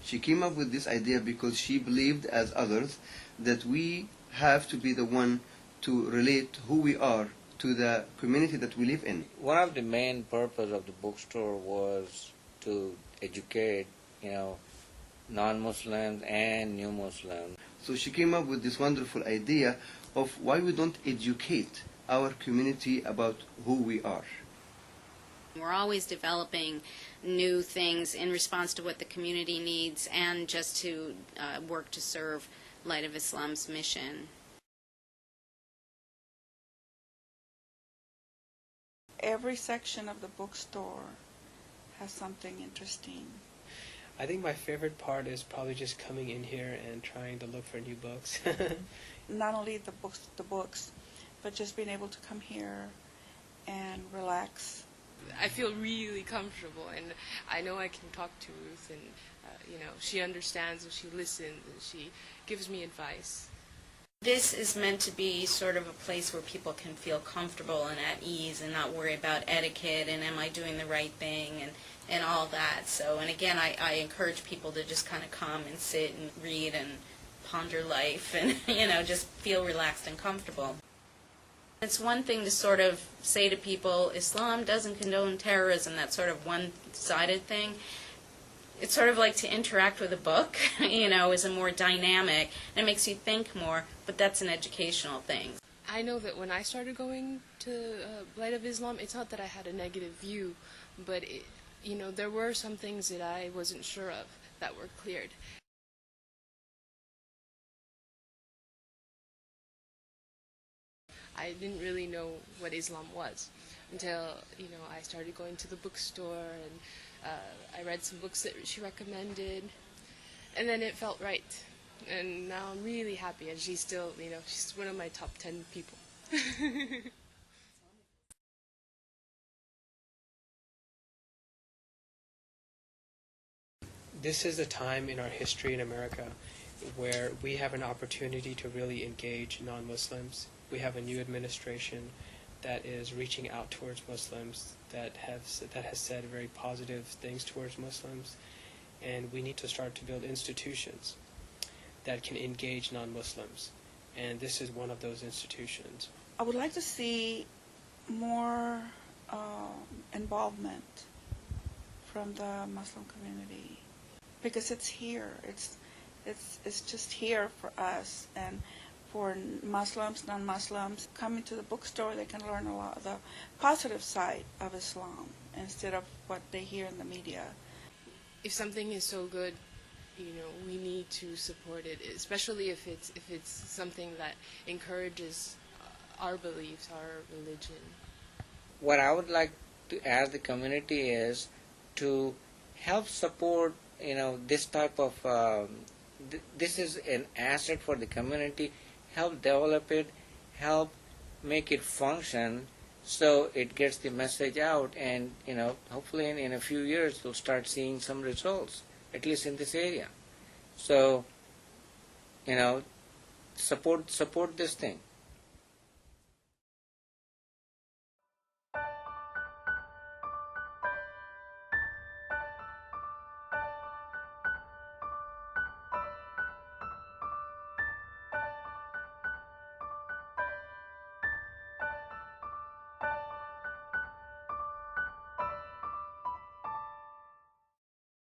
She came up with this idea because she believed, as others, that we have to be the one to relate who we are to the community that we live in. One of the main purpose of the bookstore was to educate, non-Muslims and new Muslims. So she came up with this wonderful idea of why we don't educate our community about who we are. We're always developing new things in response to what the community needs and just to work to serve Light of Islam's mission. Every section of the bookstore has something interesting. I think my favorite part is probably just coming in here and trying to look for new books. Not only the books, but just being able to come here and relax. I feel really comfortable, and I know I can talk to Ruth, and she understands and she listens and she gives me advice. This is meant to be sort of a place where people can feel comfortable and at ease and not worry about etiquette and am I doing the right thing and all that. So, and again, I encourage people to just kind of come and sit and read and ponder life and, just feel relaxed and comfortable. It's one thing to sort of say to people, Islam doesn't condone terrorism, that sort of one-sided thing. It's sort of like to interact with a book, is a more dynamic, and it makes you think more, but that's an educational thing. I know that when I started going to Light of Islam, it's not that I had a negative view, but there were some things that I wasn't sure of that were cleared. I didn't really know what Islam was until, I started going to the bookstore and I read some books that she recommended, and then it felt right. And now I'm really happy, and she's still, she's one of my top 10 people. This is a time in our history in America where we have an opportunity to really engage non-Muslims. We have a new administration that is reaching out towards Muslims, that has said very positive things towards Muslims, and we need to start to build institutions that can engage non-Muslims, and this is one of those institutions. I would like to see more involvement from the Muslim community, because it's here. It's just here for us, and for Muslims, non-Muslims, coming to the bookstore, they can learn a lot of the positive side of Islam instead of what they hear in the media. If something is so good, we need to support it, especially if it's something that encourages our beliefs, our religion. What I would like to ask the community is to help support, this type of, this is an asset for the community. Help develop it, help make it function so it gets the message out, and hopefully in a few years we'll start seeing some results, at least in this area. So support this thing.